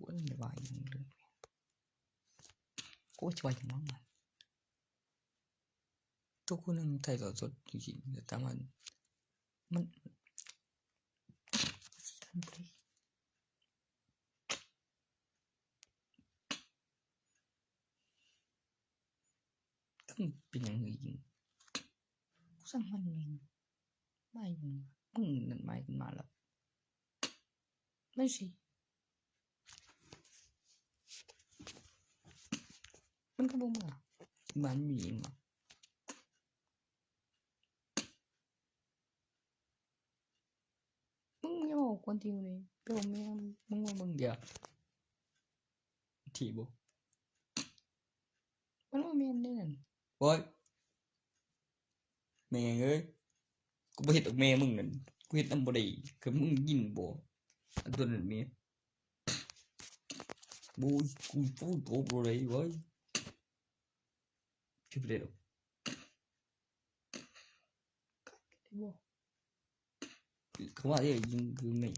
quên bài luôn cố chơi nó mà tôi cũng đang thay đổi rồi gì người ta mà mình khôngเป็นอย่างอื่นสร้างมันเองไม่มึงนั่นไม่กันมาแล้วไม่สิมันก็บอกมาบ้านมีมามึงอย่าบอกคนที่อยู่นี่เดี๋ยวแม่มึงว่ามึงเดียวที่บ่มันว่าแม่ได้นั่นโอ้ยแม่เอ้ยกูบ่เฮ็ดกับแม่มึงนั่นกูเฮ็ดนำบ่ได้คือมึงยินบ่อันตัวนั้นแม่บ่กูพูดบ่ได้เว้ยช่วยบ่ได้หรอกเขาว่าที่ยิงคือไม่